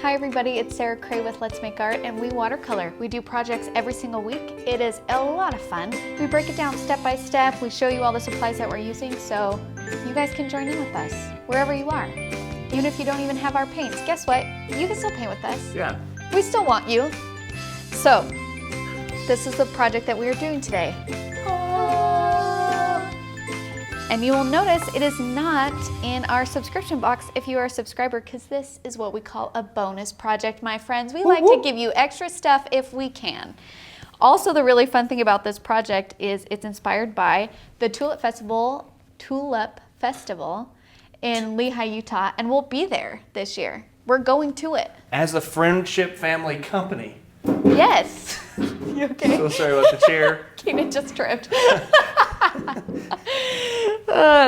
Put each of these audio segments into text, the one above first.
Hi everybody, it's Sarah Cray with Let's Make Art, and we watercolor. We do projects every single week. It is a lot of fun. We break it down step by step. We show you all the supplies that we're using so you guys can join in with us wherever you are. Even if you don't even have our paints, guess what? You can still paint with us. Yeah. We still want you. So, this is the project that we are doing today. And you will notice it is not in our subscription box if you are a subscriber, because this is what we call a bonus project, my friends. We like to give you extra stuff if we can. Also, the really fun thing about this project is it's inspired by the Tulip Festival in Lehi, Utah, and we'll be there this year. We're going to it. As a friendship family company. Yes. You okay? So sorry about the chair. Keenan just tripped.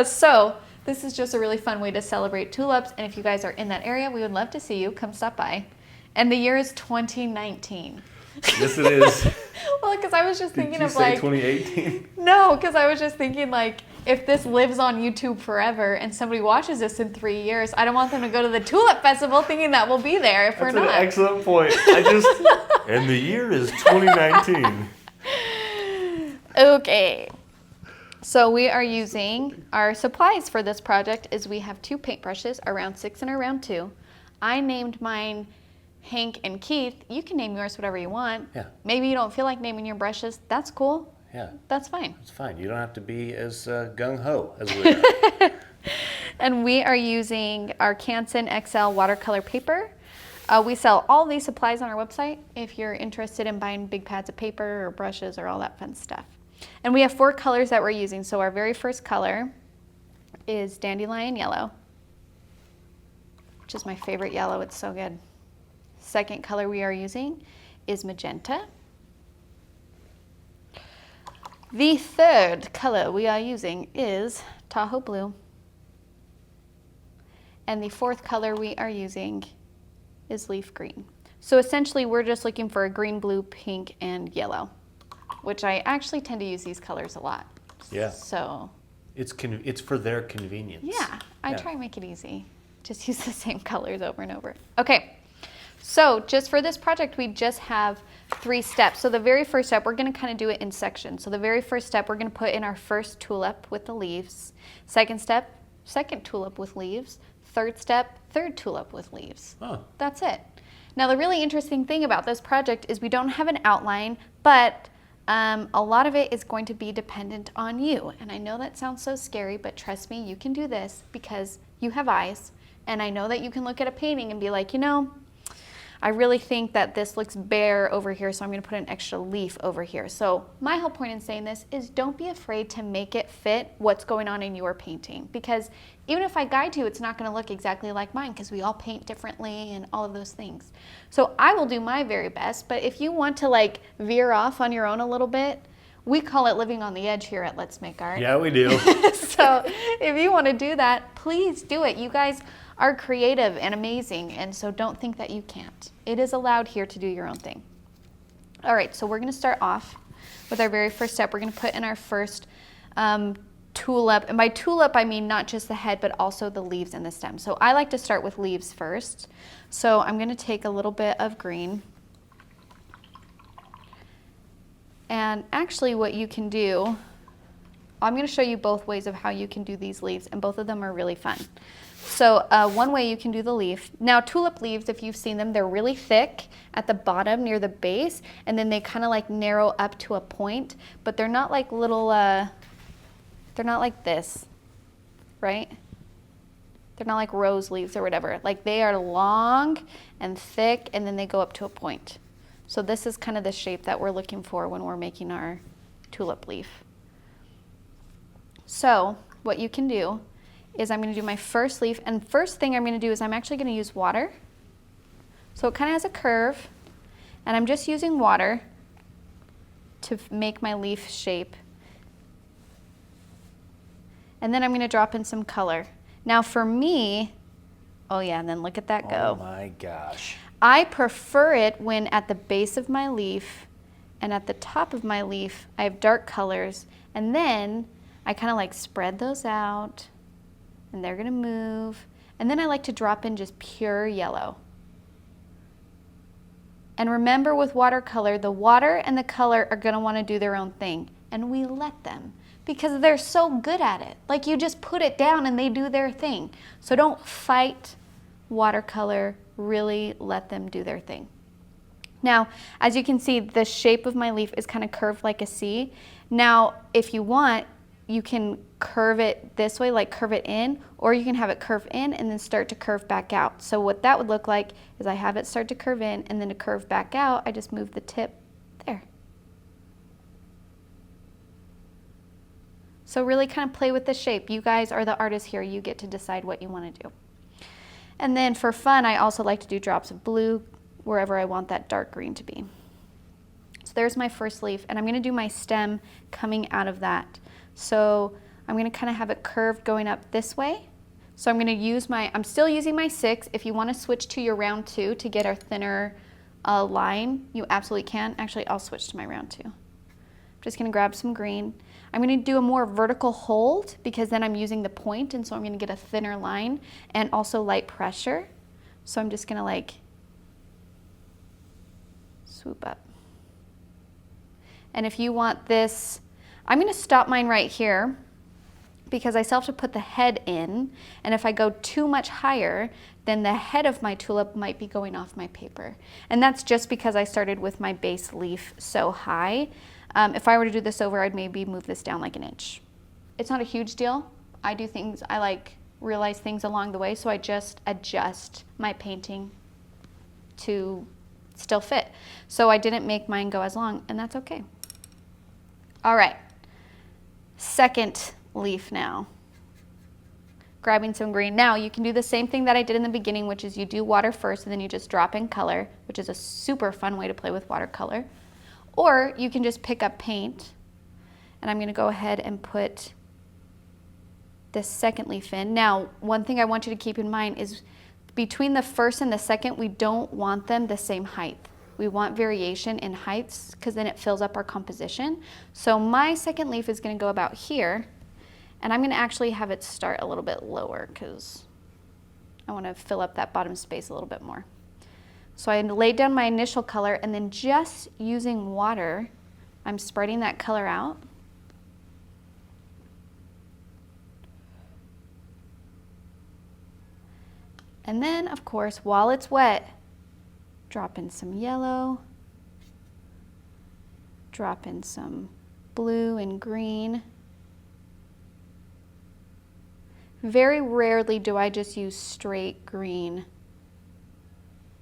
So this is just a really fun way to celebrate tulips, and if you guys are in that area, we would love to see you. Come stop by. And the year is 2019. Yes, it is. Well, because I was just thinking Did you of say like 2018? No, because I was just thinking like if this lives on YouTube forever and somebody watches this in 3 years, I don't want them to go to the Tulip Festival thinking that we'll be there if we're not. That's an excellent point. And the year is 2019. Okay. So we are using our supplies for this project is we have 2 paintbrushes, a round 6 and a round 2. I named mine Hank and Keith. You can name yours whatever you want. Yeah. Maybe you don't feel like naming your brushes. That's cool. Yeah. That's fine. It's fine. You don't have to be as gung-ho as we are. And we are using our Canson XL watercolor paper. We sell all these supplies on our website if you're interested in buying big pads of paper or brushes or all that fun stuff. And we have 4 colors that we're using. So our very first color is Dandelion Yellow, which is my favorite yellow. It's so good. Second color we are using is Magenta. The third color we are using is Tahoe Blue. And the fourth color we are using is Leaf Green. So essentially we're just looking for a green, blue, pink, and yellow, which I actually tend to use these colors a lot. Yeah. So it's for their convenience. yeah, I try and make it easy. Just use the same colors over and over. Okay, so just for this project, we just have 3 steps. So the very first step, we're gonna kind of do it in sections. So the very first step, we're gonna put in our first tulip with the leaves. Second step, second tulip with leaves. Third step, third tulip with leaves. Oh. That's it. Now the really interesting thing about this project is we don't have an outline, but a lot of it is going to be dependent on you. And I know that sounds so scary, but trust me, you can do this because you have eyes. And I know that you can look at a painting and be like, you know, I really think that this looks bare over here, so I'm gonna put an extra leaf over here. So my whole point in saying this is don't be afraid to make it fit what's going on in your painting, because even if I guide you, it's not gonna look exactly like mine because we all paint differently and all of those things. So I will do my very best, but if you want to like veer off on your own a little bit, we call it living on the edge here at Let's Make Art. Yeah, we do. So if you want to do that, please do it. You guys are creative and amazing, and so don't think that you can't. It is allowed here to do your own thing. All right, so we're going to start off with our very first step. We're going to put in our first tulip, and by tulip I mean not just the head but also the leaves and the stem. So I like to start with leaves first. So I'm going to take a little bit of green. And actually what you can do, I'm going to show you both ways of how you can do these leaves, and both of them are really fun. So one way you can do the leaf. Now tulip leaves, if you've seen them, they're really thick at the bottom near the base, and then they kind of like narrow up to a point, but they're not like little, they're not like this, right? They're not like rose leaves or whatever. Like they are long and thick, and then they go up to a point. So this is kind of the shape that we're looking for when we're making our tulip leaf. So what you can do is I'm going to do my first leaf, and first thing I'm going to do is I'm actually going to use water. So it kind of has a curve, and I'm just using water to make my leaf shape. And then I'm going to drop in some color. Now for me, oh yeah, and then look at that go. Oh my gosh. I prefer it when at the base of my leaf and at the top of my leaf I have dark colors, and then I kind of like spread those out, and they're gonna move, and then I like to drop in just pure yellow. And remember with watercolor, the water and the color are gonna wanna do their own thing. And we let them because they're so good at it. Like you just put it down and they do their thing. So don't fight watercolor, really let them do their thing. Now, as you can see, the shape of my leaf is kind of curved like a C. Now, if you want, you can curve it this way, like curve it in, or you can have it curve in and then start to curve back out. So what that would look like is I have it start to curve in and then to curve back out, I just move the tip there. So really kind of play with the shape. You guys are the artists here. You get to decide what you want to do. And then for fun, I also like to do drops of blue wherever I want that dark green to be. So there's my first leaf, and I'm going to do my stem coming out of that. So I'm going to kind of have it curved going up this way. So I'm going to use I'm still using my 6. If you want to switch to your round 2 to get a thinner line, you absolutely can. Actually, I'll switch to my round 2. I'm just going to grab some green. I'm going to do a more vertical hold because then I'm using the point, and so I'm going to get a thinner line and also light pressure. So I'm just going to like swoop up. And if you want this, I'm going to stop mine right here because I still have to put the head in, and if I go too much higher, then the head of my tulip might be going off my paper. And that's just because I started with my base leaf so high. If I were to do this over, I'd maybe move this down like an inch. It's not a huge deal. I do things, I like realize things along the way, so I just adjust my painting to still fit. So I didn't make mine go as long, and that's okay. All right, second leaf now. Grabbing some green. Now you can do the same thing that I did in the beginning, which is you do water first and then you just drop in color, which is a super fun way to play with watercolor. Or you can just pick up paint, and I'm going to go ahead and put this second leaf in. Now, one thing I want you to keep in mind is between the first and the second, we don't want them the same height. We want variation in heights because then it fills up our composition. So my second leaf is going to go about here, and I'm going to actually have it start a little bit lower because I want to fill up that bottom space a little bit more. So I laid down my initial color, and then just using water, I'm spreading that color out. And then, of course, while it's wet, drop in some yellow, drop in some blue and green. Very rarely do I just use straight green.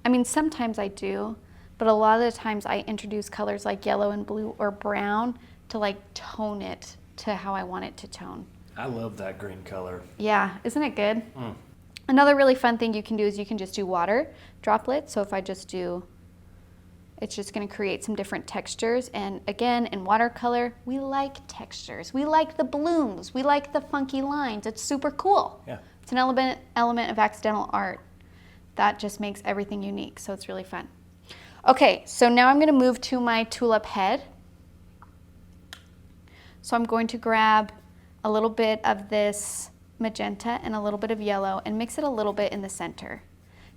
I mean, sometimes I do, but a lot of the times I introduce colors like yellow and blue or brown to like tone it to how I want it to tone. I love that green color. Yeah, isn't it good? Another really fun thing you can do is you can just do water droplets. So if I just do, it's just going to create some different textures. And again, in watercolor, we like textures. We like the blooms. We like the funky lines. It's super cool. Yeah. It's an element of accidental art. That just makes everything unique, so it's really fun. Okay, so now I'm going to move to my tulip head. So I'm going to grab a little bit of this magenta and a little bit of yellow and mix it a little bit in the center.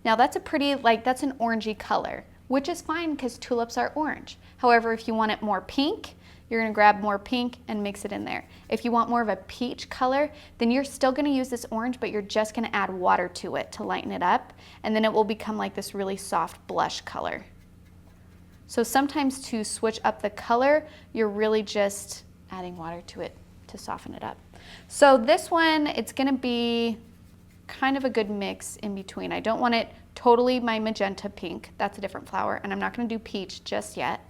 Now that's a pretty, that's an orangey color, which is fine because tulips are orange. However, if you want it more pink, you're going to grab more pink and mix it in there. If you want more of a peach color, then you're still going to use this orange, but you're just going to add water to it to lighten it up, and then it will become like this really soft blush color. So sometimes to switch up the color, you're really just adding water to it to soften it up. So this one, it's going to be kind of a good mix in between. I don't want it totally my magenta pink. That's a different flower, and I'm not going to do peach just yet.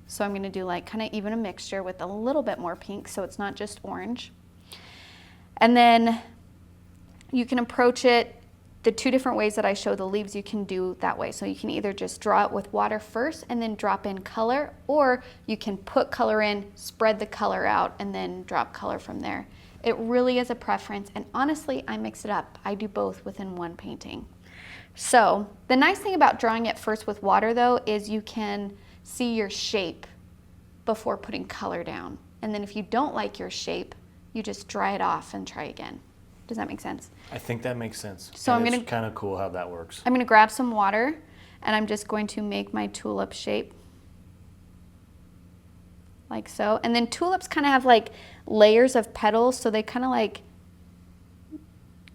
So I'm going to do like kind of even a mixture with a little bit more pink so it's not just orange. And then you can approach it the two different ways that I show the leaves. You can do that way. So you can either just draw it with water first and then drop in color, or you can put color in, spread the color out, and then drop color from there. It really is a preference, and honestly, I mix it up. I do both within one painting. So the nice thing about drawing it first with water though is you can see your shape before putting color down. And then if you don't like your shape, you just dry it off and try again. Does that make sense? I think that makes sense. So it's kind of cool how that works. I'm gonna grab some water, And I'm just going to make my tulip shape like so. And then tulips kind of have like layers of petals, so they kind of like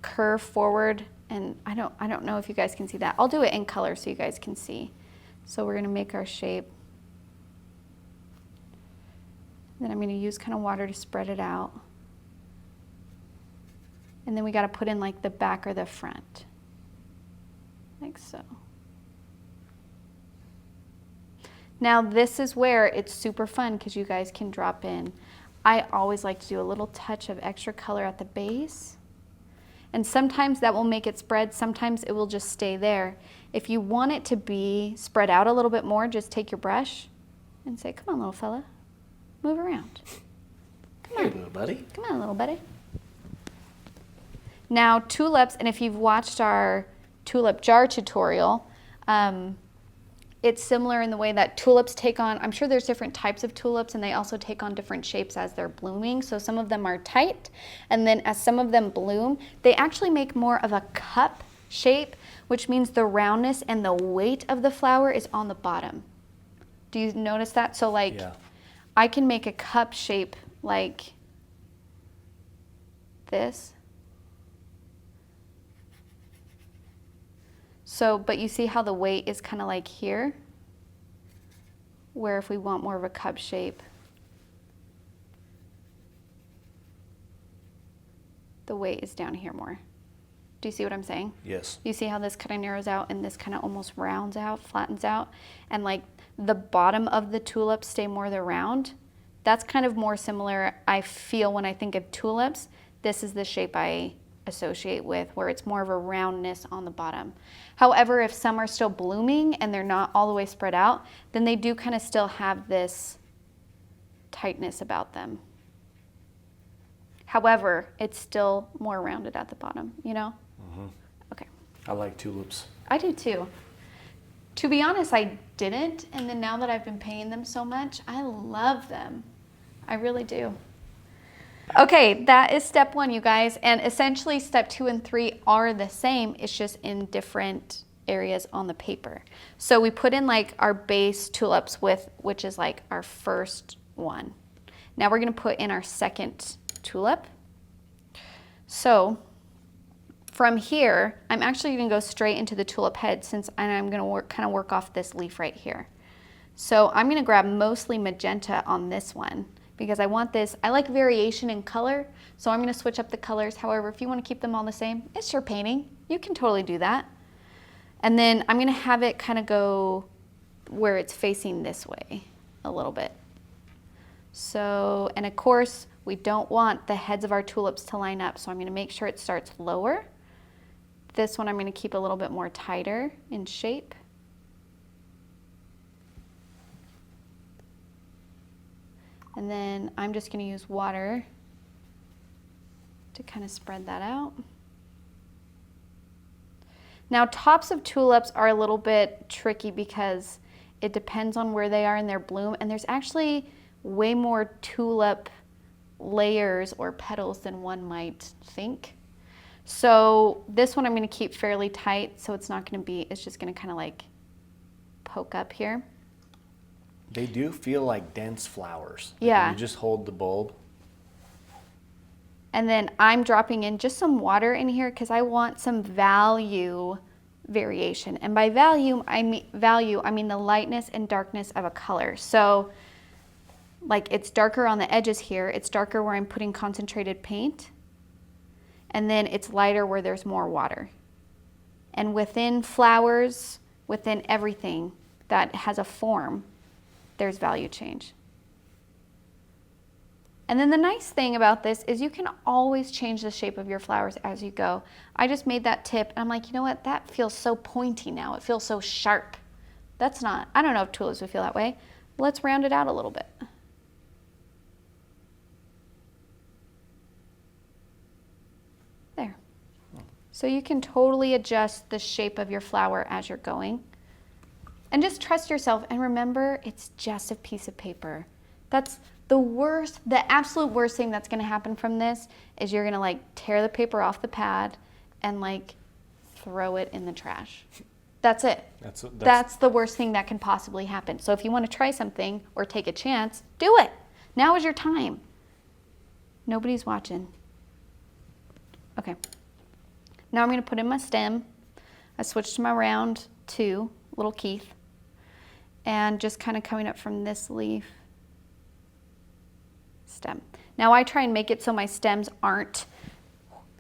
curve forward. And I don't know if you guys can see that. I'll do it in color so you guys can see. So we're gonna make our shape. Then I'm gonna use kind of water to spread it out. And then we gotta put in like the back or the front, like so. Now this is where it's super fun because you guys can drop in. I always like to do a little touch of extra color at the base. And sometimes that will make it spread, sometimes it will just stay there. If you want it to be spread out a little bit more, just take your brush and say, come on, little fella, move around. Come on, Here, little buddy. Come on, little buddy. Now tulips, and if you've watched our tulip jar tutorial, it's similar in the way that tulips take on, I'm sure there's different types of tulips and they also take on different shapes as they're blooming. So some of them are tight, and then as some of them bloom, they actually make more of a cup shape, which means the roundness and the weight of the flower is on the bottom. Do you notice that? So like, Yeah. I can make a cup shape like this. So, but you see how the weight is kind of like here, where if we want more of a cup shape, the weight is down here more. Do you see what I'm saying? Yes. You see how this kind of narrows out and this kind of almost rounds out, flattens out, and like the bottom of the tulips stay more the round. That's kind of more similar, I feel, when I think of tulips. This is the shape I associate with, where it's more of a roundness on the bottom. However, if some are still blooming and they're not all the way spread out, then they do kind of still have this tightness about them. However, it's still more rounded at the bottom, you know? Mm-hmm. Okay. I like tulips. I do too. To be honest, I didn't, and then now that I've been painting them so much, I love them. I really do. Okay, that is step 1, you guys, and essentially step 2 and 3 are the same, it's just in different areas on the paper. So we put in like our base tulips which is like our first one. Now we're gonna put in our second tulip. So from here, I'm actually gonna go straight into the tulip head since I'm gonna work off this leaf right here. So I'm gonna grab mostly magenta on this one, because I want this, I like variation in color, so I'm gonna switch up the colors. However, if you wanna keep them all the same, it's your painting. You can totally do that. And then I'm gonna have it kind of go where it's facing this way a little bit. So, and of course, we don't want the heads of our tulips to line up, so I'm gonna make sure it starts lower. This one I'm gonna keep a little bit more tighter in shape. And then I'm just gonna use water to kind of spread that out. Now tops of tulips are a little bit tricky because it depends on where they are in their bloom, and there's actually way more tulip layers or petals than one might think. So this one I'm gonna keep fairly tight, so it's not gonna be, it's just gonna kind of like poke up here. They do feel like dense flowers. Like Yeah. when you just hold the bulb. And then I'm dropping in just some water in here because I want some value variation. And by value, I mean the lightness and darkness of a color. So like it's darker on the edges here. It's darker where I'm putting concentrated paint. And then it's lighter where there's more water. And within flowers, within everything that has a form, there's value change. And then the nice thing about this is you can always change the shape of your flowers as you go. I just made that tip and I'm like, you know what, that feels so pointy now. It feels so sharp. That's not, I don't know if tulips would feel that way. Let's round it out a little bit. There. So you can totally adjust the shape of your flower as you're going. And just trust yourself and remember, it's just a piece of paper. That's the worst, the absolute worst thing that's gonna happen from this is you're gonna like tear the paper off the pad and like throw it in the trash. That's it. That's That's the worst thing that can possibly happen. So if you want to try something or take a chance, do it. Now is your time. Nobody's watching. Okay. Now I'm going to put in my stem. I switched to my round 2, little Keith, and just kind of coming up from this leaf, stem. Now I try and make it so my stems aren't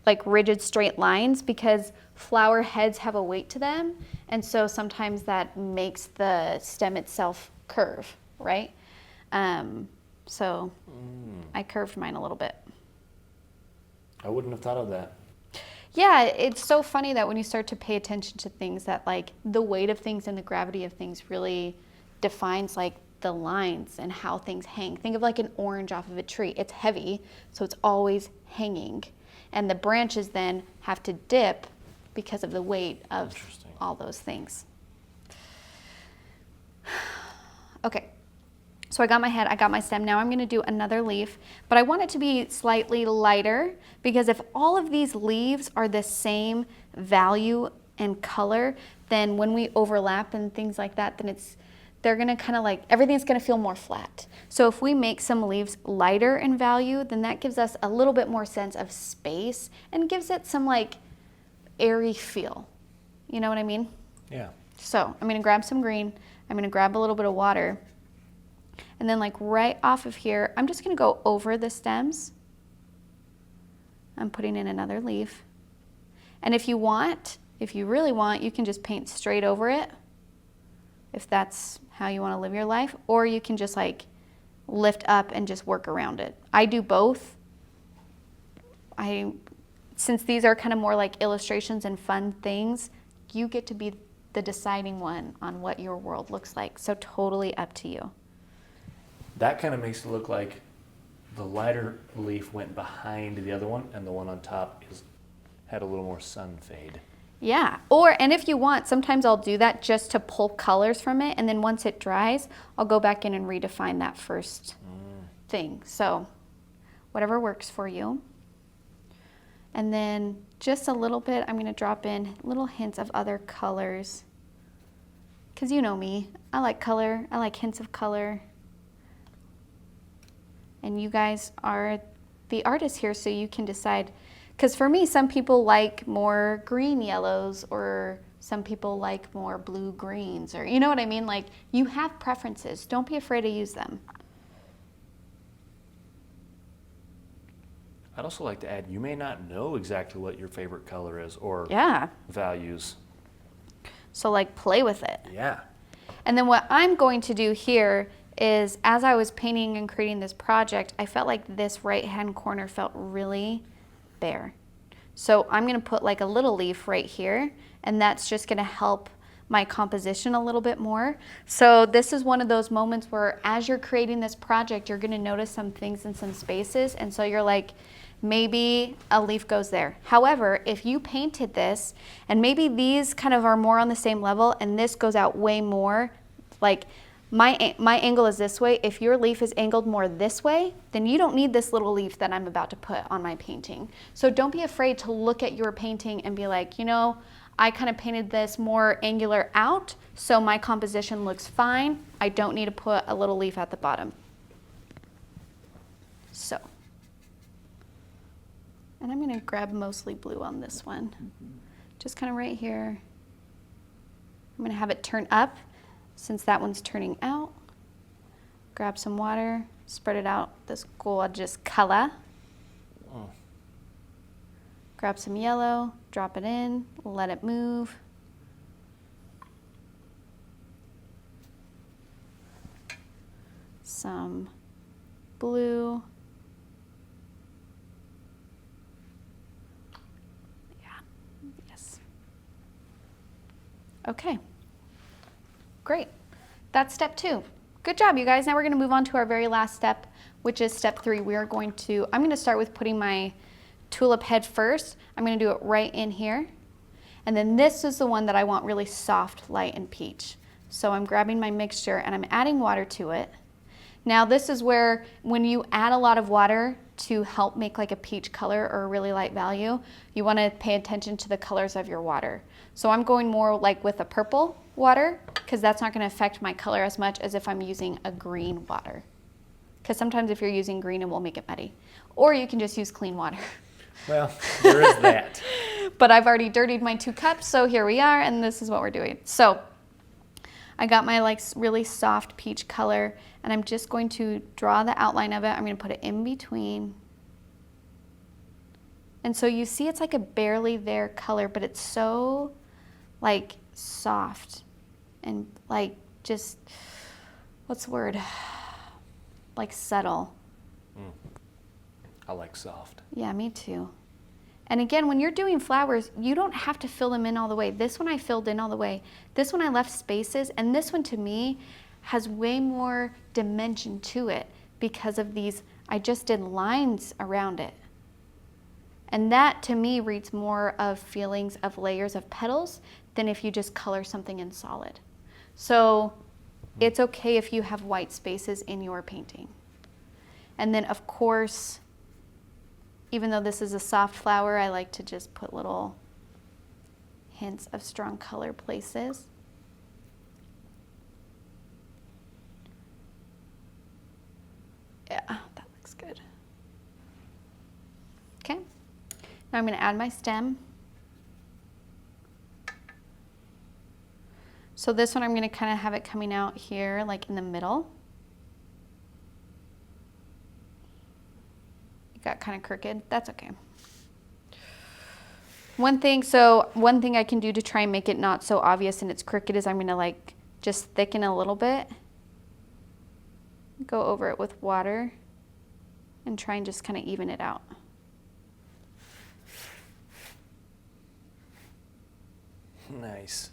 like rigid straight lines because flower heads have a weight to them, and so sometimes that makes the stem itself curve, right? So I curved mine a little bit. I wouldn't have thought of that. Yeah, it's so funny that when you start to pay attention to things that like the weight of things and the gravity of things really defines like the lines and how things hang. Think of like an orange off of a tree. It's heavy, so it's always hanging. And the branches then have to dip because of the weight of all those things. Okay. So I got my head, I got my stem. Now I'm going to do another leaf, but I want it to be slightly lighter because if all of these leaves are the same value and color, then when we overlap and things like that, then they're going to kind of like, everything's going to feel more flat. So if we make some leaves lighter in value, then that gives us a little bit more sense of space and gives it some like airy feel. You know what I mean? Yeah. So I'm going to grab some green. I'm going to grab a little bit of water. And then like right off of here, I'm just going to go over the stems. I'm putting in another leaf. And if you really want, you can just paint straight over it if that's how you want to live your life, or you can just like lift up and just work around it. I do both. Since these are kind of more like illustrations and fun things, you get to be the deciding one on what your world looks like. So totally up to you. That kind of makes it look like the lighter leaf went behind the other one, and the one on top had a little more sun fade. Yeah, and if you want, sometimes I'll do that just to pull colors from it, and then once it dries, I'll go back in and redefine that first thing. So whatever works for you. And then just a little bit, I'm going to drop in little hints of other colors. Because you know me, I like color, I like hints of color. And you guys are the artists here, so you can decide. Because for me, some people like more green yellows, or some people like more blue greens, or you know what I mean? Like, you have preferences. Don't be afraid to use them. I'd also like to add, you may not know exactly what your favorite color is or values. So like play with it. Yeah. And then what I'm going to do here is, as I was painting and creating this project, I felt like this right-hand corner felt really bare. So I'm going to put like a little leaf right here, and that's just going to help my composition a little bit more. So this is one of those moments where as you're creating this project, you're going to notice some things in some spaces, and so you're like, maybe a leaf goes there. However, if you painted this and maybe these kind of are more on the same level and this goes out way more, like my angle is this way. If your leaf is angled more this way, then you don't need this little leaf that I'm about to put on my painting. So don't be afraid to look at your painting and be like, you know, I kind of painted this more angular out, so my composition looks fine. I don't need to put a little leaf at the bottom. So, and I'm going to grab mostly blue on this one. Just kind of right here. I'm going to have it turn up. Since that one's turning out, grab some water, spread it out this gorgeous color. Grab some yellow, drop it in, let it move. Some blue. Yeah, yes. Okay. Great. That's step 2. Good job, you guys. Now we're going to move on to our very last step, which is step 3. I'm going to start with putting my tulip head first. I'm going to do it right in here. And then this is the one that I want really soft, light, and peach. So I'm grabbing my mixture and I'm adding water to it. Now this is where when you add a lot of water, to help make like a peach color or a really light value, you want to pay attention to the colors of your water. So I'm going more like with a purple water because that's not going to affect my color as much as if I'm using a green water. Because sometimes if you're using green, it will make it muddy. Or you can just use clean water. Well, there is that. But I've already dirtied my 2 cups, so here we are, and this is what we're doing. So I got my like really soft peach color, and I'm just going to draw the outline of it. I'm going to put it in between. And so you see it's like a barely there color, but it's so like soft and like just, what's the word? Like subtle. I like soft. Yeah, me too. And again, when you're doing flowers, you don't have to fill them in all the way. This one I filled in all the way. This one I left spaces, and this one to me has way more dimension to it because of these, I just did lines around it. And that to me reads more of feelings of layers of petals than if you just color something in solid. So it's okay if you have white spaces in your painting. And then of course, even though this is a soft flower, I like to just put little hints of strong color places. Yeah, that looks good. Okay, now I'm going to add my stem. So this one I'm going to kind of have it coming out here like in the middle. It got kind of crooked. That's okay. One thing I can do to try and make it not so obvious and it's crooked is I'm going to like just thicken a little bit. Go over it with water and try and just kind of even it out. Nice.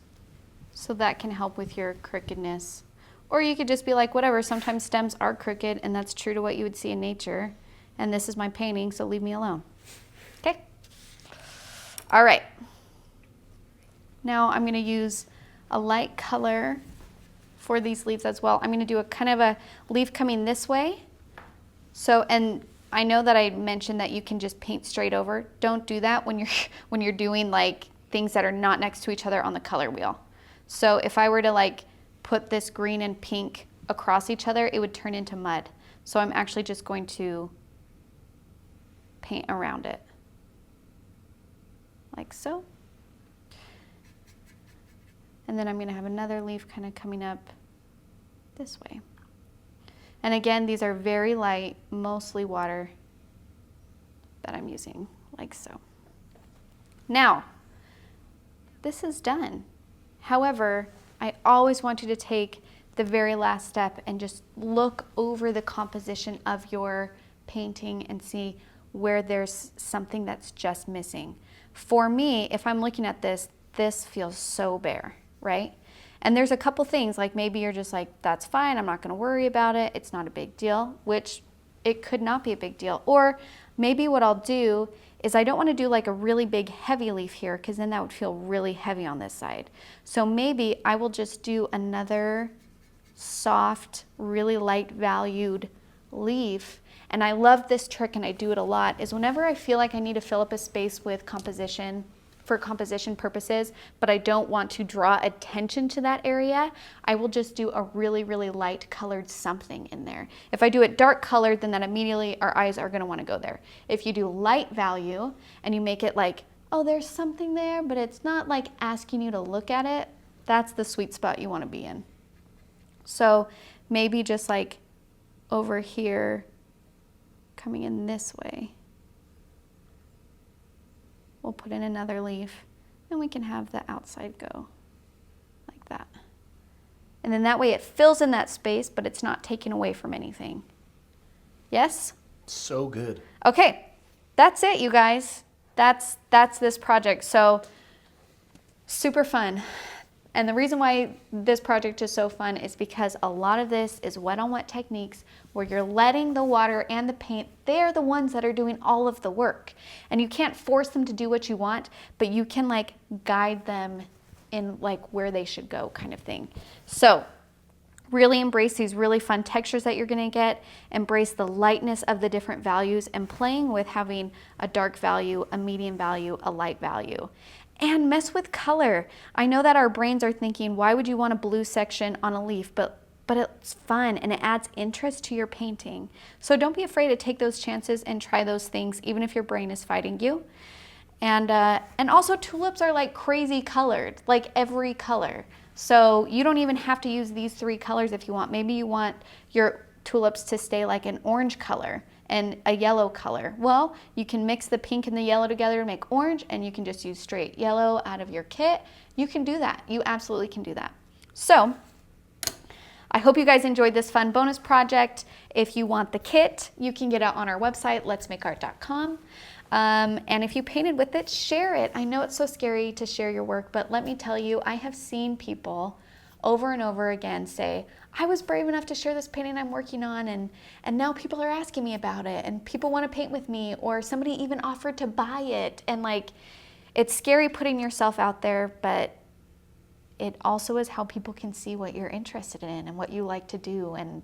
So that can help with your crookedness. Or you could just be like, whatever, sometimes stems are crooked and that's true to what you would see in nature. And this is my painting, so leave me alone. Okay? All right. Now I'm going to use a light color for these leaves as well. I'm going to do a kind of a leaf coming this way. So, and I know that I mentioned that you can just paint straight over. Don't do that when you're doing like things that are not next to each other on the color wheel. So if I were to like put this green and pink across each other, it would turn into mud. So I'm actually just going to paint around it like so. And then I'm going to have another leaf kind of coming up this way. And again, these are very light, mostly water that I'm using like so. Now, this is done. However, I always want you to take the very last step and just look over the composition of your painting and see where there's something that's just missing. For me, if I'm looking at this, this feels so bare, right? And there's a couple things, like maybe you're just like, that's fine, I'm not gonna worry about it, it's not a big deal, which it could not be a big deal. Or maybe what I'll do is I don't want to do like a really big heavy leaf here because then that would feel really heavy on this side. So maybe I will just do another soft, really light valued leaf. And I love this trick and I do it a lot, is whenever I feel like I need to fill up a space with composition, for composition purposes, but I don't want to draw attention to that area, I will just do a really, really light colored something in there. If I do it dark colored, then that immediately our eyes are gonna wanna go there. If you do light value and you make it like, oh, there's something there, but it's not like asking you to look at it, that's the sweet spot you wanna be in. So maybe just like over here, coming in this way. We'll put in another leaf and we can have the outside go like that. And then that way it fills in that space, but it's not taken away from anything. Yes? So good. Okay, that's it, you guys. That's this project. So super fun. And the reason why this project is so fun is because a lot of this is wet on wet techniques where you're letting the water and the paint, they're the ones that are doing all of the work. And you can't force them to do what you want, but you can like guide them in like where they should go kind of thing. So Really embrace these really fun textures that you're gonna get, embrace the lightness of the different values, and playing with having a dark value, a medium value, a light value. And mess with color. I know that our brains are thinking, why would you want a blue section on a leaf? But it's fun and it adds interest to your painting. So don't be afraid to take those chances and try those things, even if your brain is fighting you. And also tulips are like crazy colored, like every color. So you don't even have to use these 3 colors if you want. Maybe you want your tulips to stay like an orange color and a yellow color. Well, you can mix the pink and the yellow together to make orange, and you can just use straight yellow out of your kit. You can do that. You absolutely can do that. So I hope you guys enjoyed this fun bonus project. If you want the kit, you can get it on our website, letsmakeart.com. And if you painted with it, share it. I know it's so scary to share your work, but let me tell you, I have seen people over and over again say, I was brave enough to share this painting I'm working on, and now people are asking me about it, and people want to paint with me, or somebody even offered to buy it. And like, it's scary putting yourself out there, but it also is how people can see what you're interested in and what you like to do, and,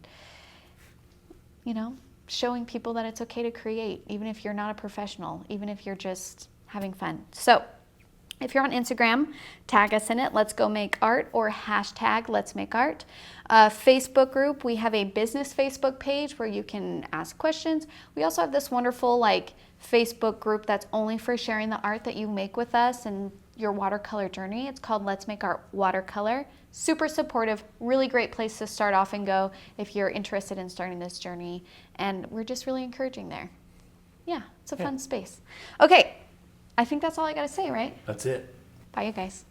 you know, showing people that it's okay to create, even if you're not a professional, even if you're just having fun. So if you're on Instagram, tag us in it, Let's Go Make Art, or hashtag Let's Make Art. Facebook group, we have a business Facebook page where you can ask questions. We also have this wonderful like Facebook group that's only for sharing the art that you make with us and your watercolor journey. It's called Let's Make Art Watercolor. Super supportive, really great place to start off and go if you're interested in starting this journey. And we're just really encouraging there. Yeah, it's a fun space. Okay, I think that's all I gotta say, right? That's it. Bye, you guys.